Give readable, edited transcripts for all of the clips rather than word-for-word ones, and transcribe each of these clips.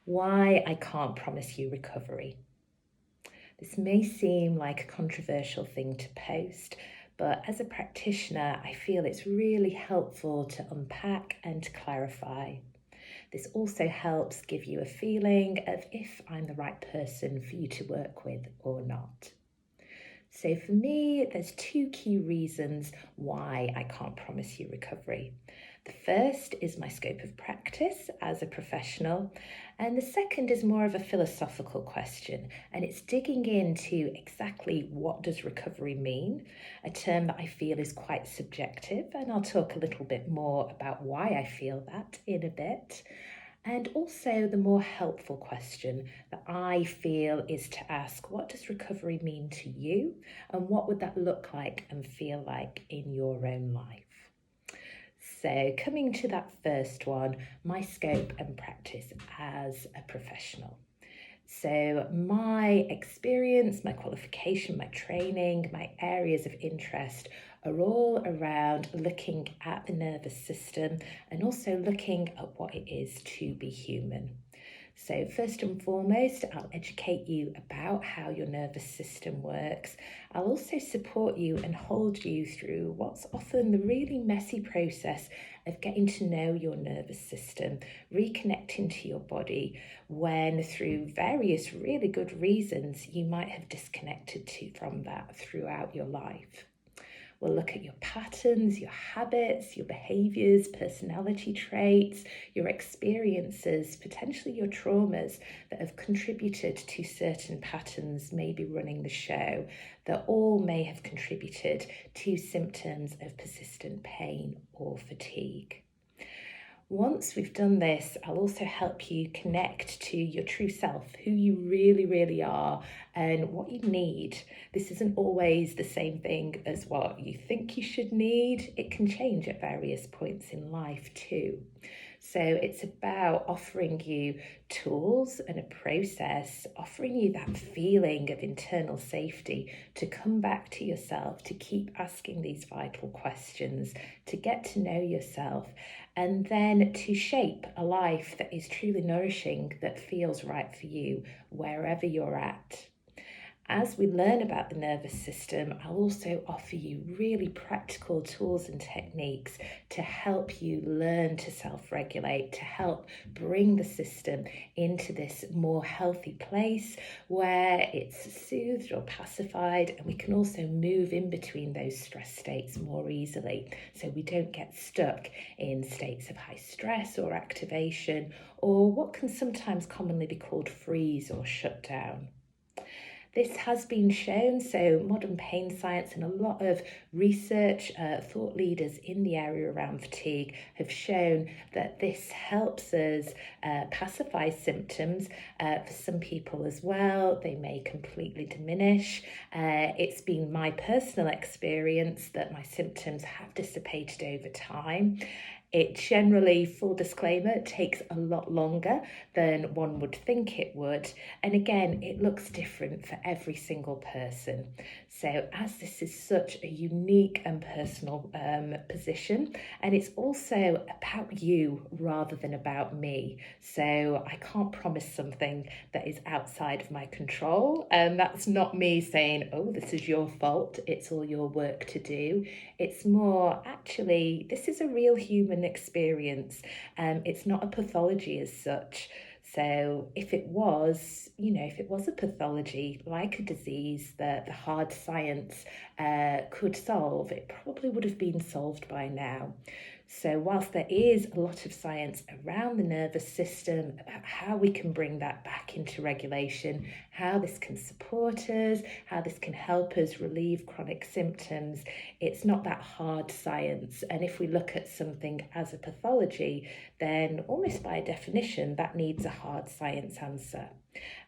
Why I can't promise you recovery. This may seem like a controversial thing to post, but as a practitioner, I feel it's really helpful to unpack and to clarify. This also helps give you a feeling of if I'm the right person for you to work with or not. So for me, there's two key reasons why I can't promise you recovery. The first is my scope of practice as a professional, and the second is more of a philosophical question, and it's digging into exactly what does recovery mean, a term that I feel is quite subjective, and I'll talk a little bit more about why I feel that in a bit. And also the more helpful question that I feel is to ask, what does recovery mean to you? And what would that look like and feel like in your own life? So coming to that first one, my scope and practice as a professional. So my experience, my qualification, my training, my areas of interest are all around looking at the nervous system and also looking at what it is to be human. So first and foremost, I'll educate you about how your nervous system works. I'll also support you and hold you through what's often the really messy process of getting to know your nervous system, reconnecting to your body when through various really good reasons you might have disconnected from that throughout your life. We'll look at your patterns, your habits, your behaviours, personality traits, your experiences, potentially your traumas that have contributed to certain patterns maybe running the show that all may have contributed to symptoms of persistent pain or fatigue. Once we've done this, I'll also help you connect to your true self, who you really, really are, and what you need. This isn't always the same thing as what you think you should need. It can change at various points in life too. So it's about offering you tools and a process, offering you that feeling of internal safety to come back to yourself, to keep asking these vital questions, to get to know yourself, and then to shape a life that is truly nourishing, that feels right for you wherever you're at. As we learn about the nervous system, I'll also offer you really practical tools and techniques to help you learn to self-regulate, to help bring the system into this more healthy place where it's soothed or pacified, and we can also move in between those stress states more easily so we don't get stuck in states of high stress or activation, or what can sometimes commonly be called freeze or shutdown. This has been shown, so modern pain science and a lot of research, thought leaders in the area around fatigue have shown that this helps us pacify symptoms. For some people as well, they may completely diminish. It's been my personal experience that my symptoms have dissipated over time. It generally, full disclaimer, takes a lot longer than one would think it would. And again, it looks different for every single person. So as this is such a unique and personal position, and it's also about you rather than about me. So I can't promise something that is outside of my control. And that's not me saying, oh, this is your fault, it's all your work to do. It's more, actually, this is a real human experience. It's not a pathology as such. So if it was, if it was a pathology like a disease that the hard science could solve, it probably would have been solved by now. So whilst there is a lot of science around the nervous system about how we can bring that back into regulation, how this can support us, how this can help us relieve chronic symptoms, it's not that hard science. And if we look at something as a pathology, then almost by definition, that needs a hard science answer.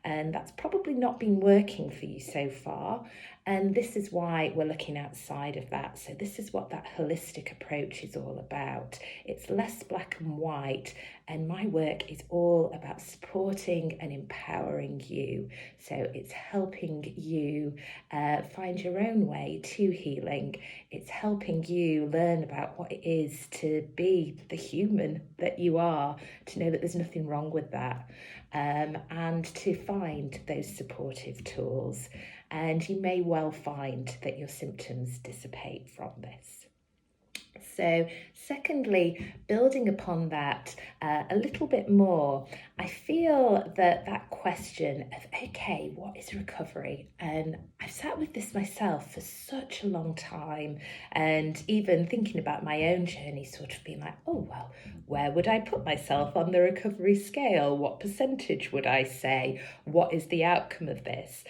And that's probably not been working for you so far. And this is why we're looking outside of that. So this is what that holistic approach is all about. It's less black and white, And my work is all about supporting and empowering you. So it's helping you find your own way to healing. It's helping you learn about what it is to be the human that you are, to know that there's nothing wrong with that, and to find those supportive tools. And you may well find that your symptoms dissipate from this. So, secondly, building upon that a little bit more, I feel that question of, okay, what is recovery? And I've sat with this myself for such a long time, and even thinking about my own journey, sort of being like, oh, well, where would I put myself on the recovery scale? What percentage would I say? What is the outcome of this?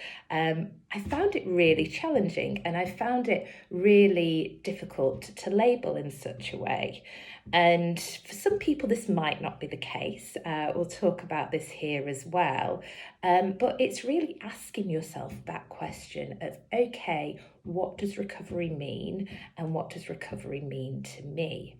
I found it really challenging, and I found it really difficult to label in such a way. And for some people, this might not be the case. We'll talk about this here as well. But it's really asking yourself that question of, okay, what does recovery mean? And what does recovery mean to me?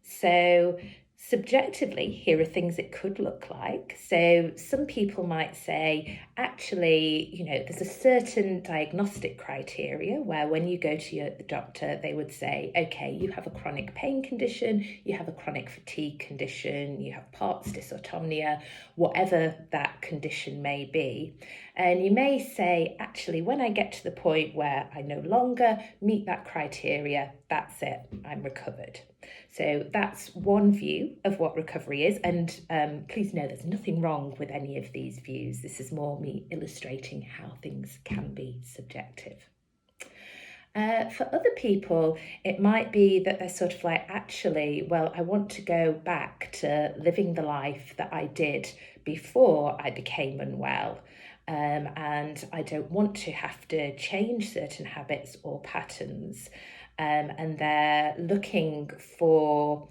So subjectively, here are things it could look like. So some people might say, actually, there's a certain diagnostic criteria where when you go to the doctor, they would say, okay, you have a chronic pain condition, you have a chronic fatigue condition, you have POTS, dysautonomia, whatever that condition may be. And you may say, actually, when I get to the point where I no longer meet that criteria, that's it, I'm recovered. So that's one view of what recovery is. And please know there's nothing wrong with any of these views. This is more me illustrating how things can be subjective. For other people, it might be that they're sort of like, actually, well, I want to go back to living the life that I did before I became unwell. And I don't want to have to change certain habits or patterns. And they're looking for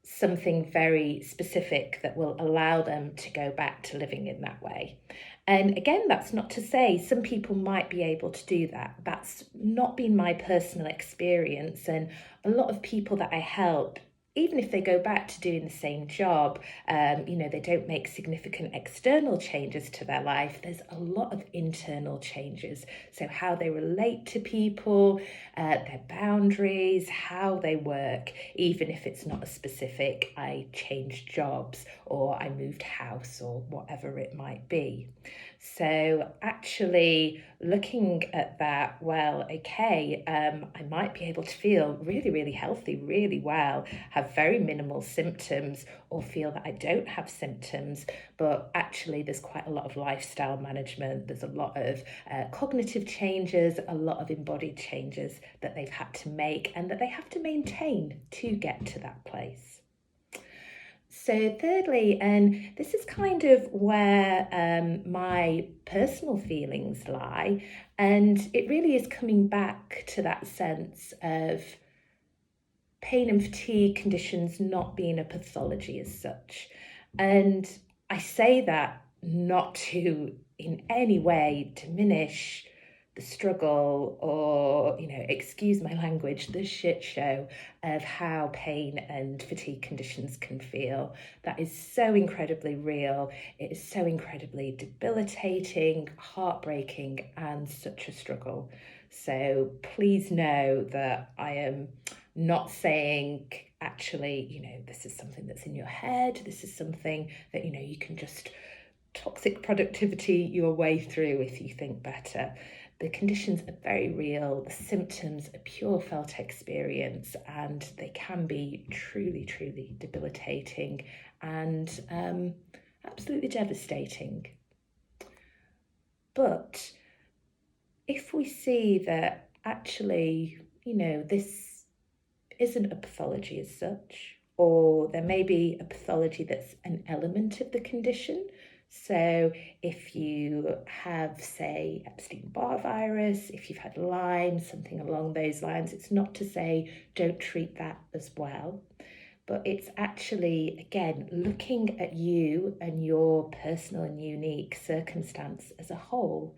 something very specific that will allow them to go back to living in that way. And again, that's not to say some people might be able to do that. That's not been my personal experience. And a lot of people that I help, even if they go back to doing the same job, they don't make significant external changes to their life. There's a lot of internal changes. So how they relate to people, their boundaries, how they work, even if it's not a specific, I changed jobs or I moved house or whatever it might be. So actually looking at that, well, okay, I might be able to feel really, really healthy, really well, have very minimal symptoms, or feel that I don't have symptoms, but actually there's quite a lot of lifestyle management, there's a lot of cognitive changes, a lot of embodied changes that they've had to make and that they have to maintain to get to that place. So thirdly, and this is kind of where my personal feelings lie, and it really is coming back to that sense of pain and fatigue conditions not being a pathology as such. And I say that not to in any way diminish the struggle or, excuse my language, the shit show of how pain and fatigue conditions can feel. That is so incredibly real. It is so incredibly debilitating, heartbreaking, and such a struggle. So please know that I am not saying, actually, this is something that's in your head. This is something that, you can just toxic productivity your way through if you think better. The conditions are very real, the symptoms are pure felt experience, and they can be truly, truly debilitating and absolutely devastating. But if we see that actually, this isn't a pathology as such, or there may be a pathology that's an element of the condition. So if you have, say, Epstein-Barr virus, if you've had Lyme, something along those lines, it's not to say don't treat that as well. But it's actually, again, looking at you and your personal and unique circumstance as a whole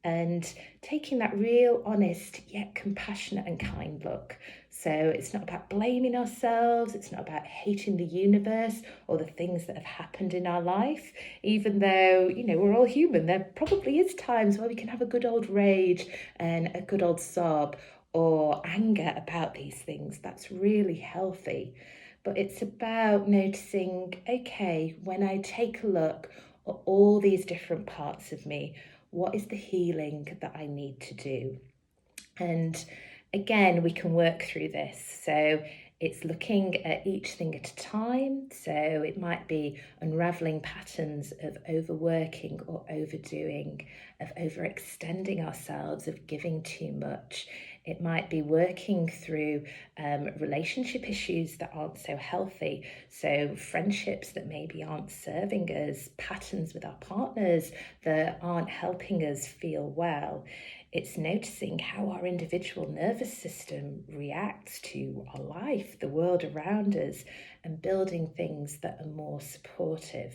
and taking that real, honest, yet compassionate and kind look. So it's not about blaming ourselves, it's not about hating the universe or the things that have happened in our life, even though, we're all human. There probably is times where we can have a good old rage and a good old sob or anger about these things. That's really healthy. But it's about noticing, okay, when I take a look at all these different parts of me, what is the healing that I need to do? And again, we can work through this. So it's looking at each thing at a time. So it might be unraveling patterns of overworking or overdoing, of overextending ourselves, of giving too much. It might be working through relationship issues that aren't so healthy. So friendships that maybe aren't serving us, patterns with our partners that aren't helping us feel well. It's noticing how our individual nervous system reacts to our life, the world around us, and building things that are more supportive.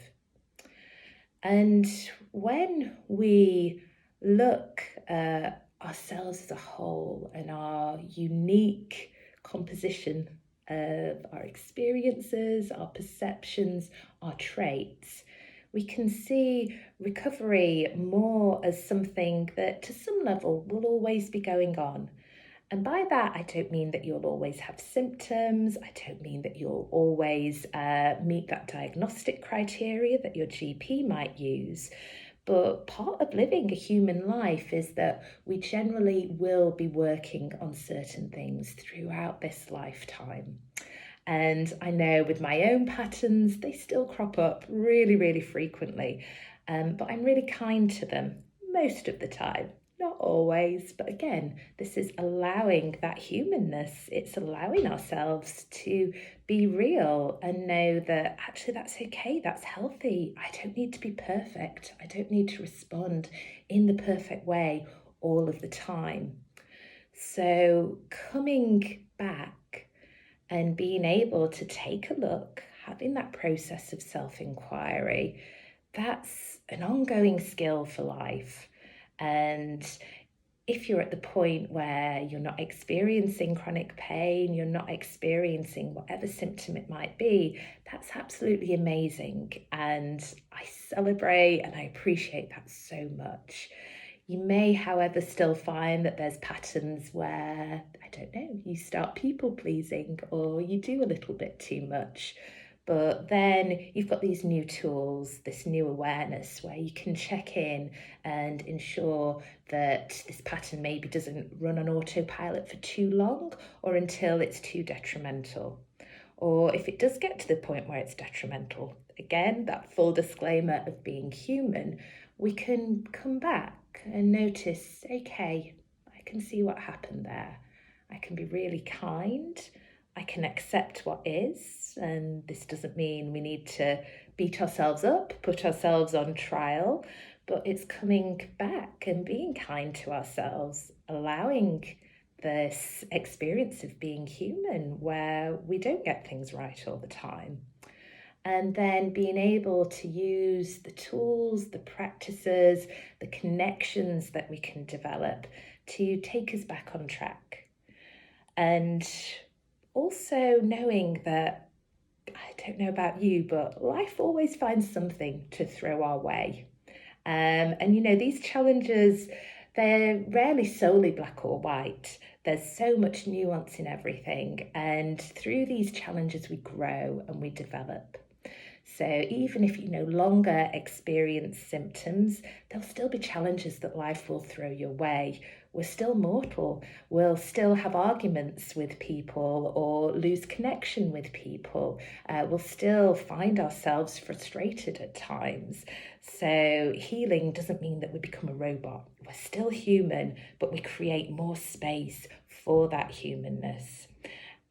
And when we look at ourselves as a whole and our unique composition of our experiences, our perceptions, our traits, we can see recovery more as something that to some level will always be going on. And by that, I don't mean that you'll always have symptoms. I don't mean that you'll always meet that diagnostic criteria that your GP might use. But part of living a human life is that we generally will be working on certain things throughout this lifetime. And I know with my own patterns, they still crop up really, really frequently. But I'm really kind to them most of the time. Not always, but again, this is allowing that humanness. It's allowing ourselves to be real and know that actually that's okay, that's healthy. I don't need to be perfect. I don't need to respond in the perfect way all of the time. So coming back and being able to take a look, having that process of self-inquiry, that's an ongoing skill for life. And if you're at the point where you're not experiencing chronic pain, you're not experiencing whatever symptom it might be, that's absolutely amazing. And I celebrate and I appreciate that so much. You may, however, still find that there's patterns where, I don't know, you start people pleasing or you do a little bit too much. But then you've got these new tools, this new awareness where you can check in and ensure that this pattern maybe doesn't run on autopilot for too long or until it's too detrimental. Or if it does get to the point where it's detrimental, again, that full disclaimer of being human, we can come back and notice, okay, I can see what happened there. I can be really kind. I can accept what is. And this doesn't mean we need to beat ourselves up, put ourselves on trial, but it's coming back and being kind to ourselves, allowing this experience of being human where we don't get things right all the time. And then being able to use the tools, the practices, the connections that we can develop to take us back on track. And also knowing that, I don't know about you, but life always finds something to throw our way. And these challenges, they're rarely solely black or white. There's so much nuance in everything. And through these challenges, we grow and we develop. So even if you no longer experience symptoms, there'll still be challenges that life will throw your way. We're still mortal. We'll still have arguments with people or lose connection with people. We'll still find ourselves frustrated at times. So healing doesn't mean that we become a robot. We're still human, but we create more space for that humanness.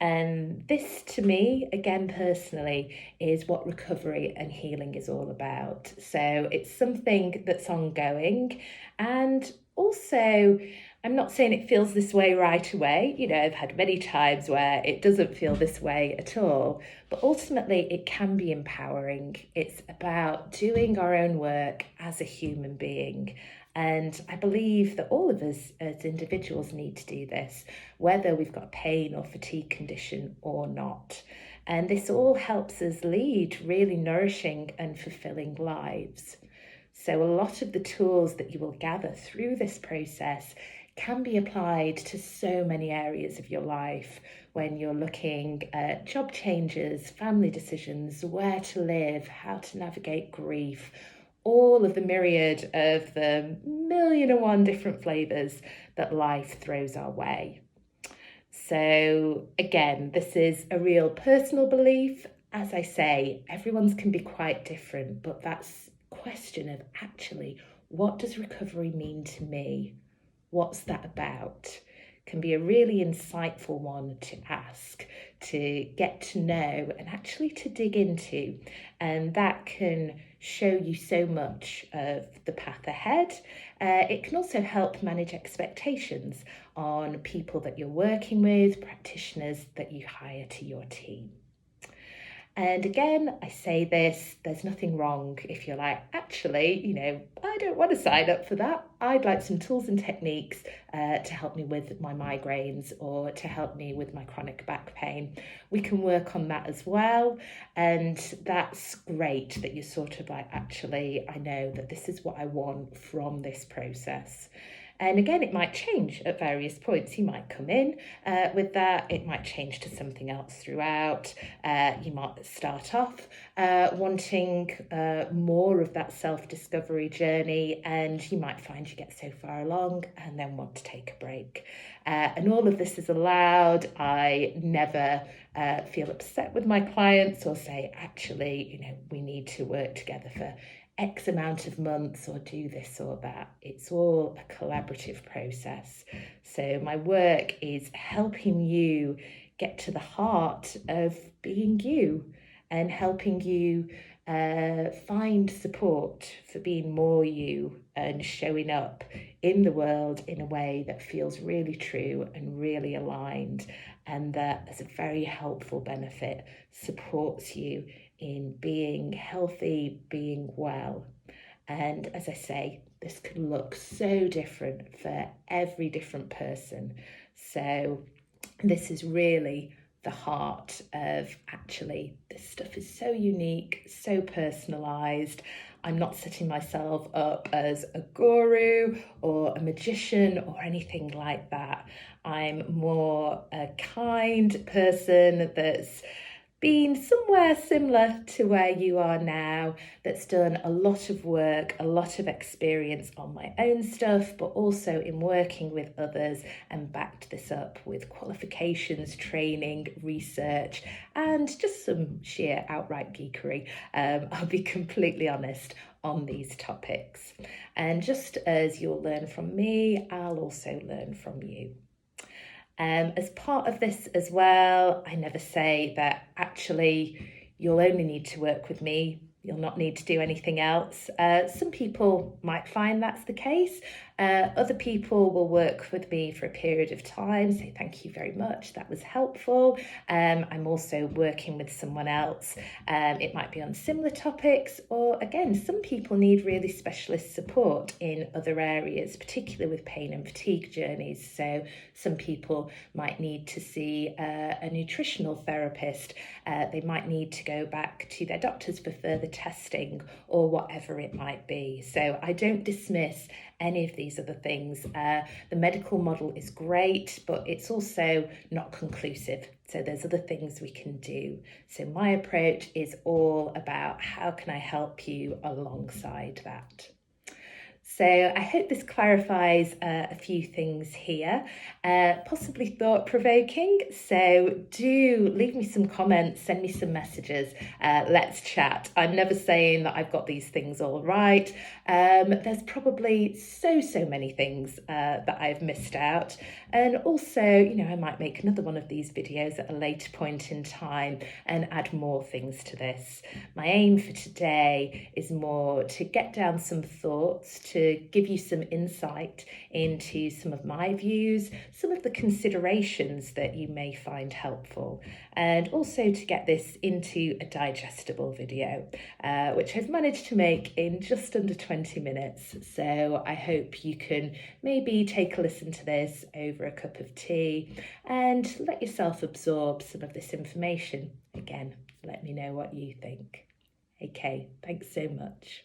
And this, to me, again, personally, is what recovery and healing is all about. So it's something that's ongoing. And also, I'm not saying it feels this way right away. I've had many times where it doesn't feel this way at all. But ultimately, it can be empowering. It's about doing our own work as a human being And I believe that all of us as individuals need to do this, whether we've got a pain or fatigue condition or not. And this all helps us lead really nourishing and fulfilling lives. So a lot of the tools that you will gather through this process can be applied to so many areas of your life when you're looking at job changes, family decisions, where to live, how to navigate grief, all of the myriad of the 1,000,001 different flavours that life throws our way. So again, this is a real personal belief. As I say, everyone's can be quite different, but that's a question of actually, what does recovery mean to me? What's that about? Can be a really insightful one to ask, to get to know and actually to dig into. And that can show you so much of the path ahead. It can also help manage expectations on people that you're working with, practitioners that you hire to your team. And again, I say this, there's nothing wrong if you're like, actually, I don't want to sign up for that. I'd like some tools and techniques to help me with my migraines or to help me with my chronic back pain. We can work on that as well. And that's great that you're sort of like, actually, I know that this is what I want from this process. And again, it might change at various points. You might come in with that. It might change to something else throughout. You might start off wanting more of that self-discovery journey, and you might find you get so far along and then want to take a break. And all of this is allowed. I never feel upset with my clients or say, actually, we need to work together for X amount of months or do this or that. It's all a collaborative process. So my work is helping you get to the heart of being you and helping you find support for being more you and showing up in the world in a way that feels really true and really aligned, and that as a very helpful benefit supports you in being healthy, being well. And as I say, this can look so different for every different person. So this is really the heart of actually, this stuff is so unique, so personalised. I'm not setting myself up as a guru or a magician or anything like that. I'm more a kind person that's been somewhere similar to where you are now, that's done a lot of work, a lot of experience on my own stuff, but also in working with others, and backed this up with qualifications, training, research, and just some sheer outright geekery. I'll be completely honest on these topics. And just as you'll learn from me, I'll also learn from you. As part of this as well, I never say that actually you'll only need to work with me. You'll not need to do anything else. Some people might find that's the case. Other people will work with me for a period of time, say thank you very much, that was helpful. I'm also working with someone else. It might be on similar topics, or again, some people need really specialist support in other areas, particularly with pain and fatigue journeys. So some people might need to see a nutritional therapist. They might need to go back to their doctors for further testing or whatever it might be. So I don't dismiss any of these other things. The medical model is great, but it's also not conclusive. So there's other things we can do. So my approach is all about how can I help you alongside that. So I hope this clarifies a few things here, possibly thought-provoking. So do leave me some comments, send me some messages, let's chat. I'm never saying that I've got these things all right. There's probably so many things that I've missed out. And also, I might make another one of these videos at a later point in time and add more things to this. My aim for today is more to get down some thoughts, to to give you some insight into some of my views, some of the considerations that you may find helpful, and also to get this into a digestible video, which I've managed to make in just under 20 minutes. So I hope you can maybe take a listen to this over a cup of tea and let yourself absorb some of this information. Again, let me know what you think. Okay, thanks so much.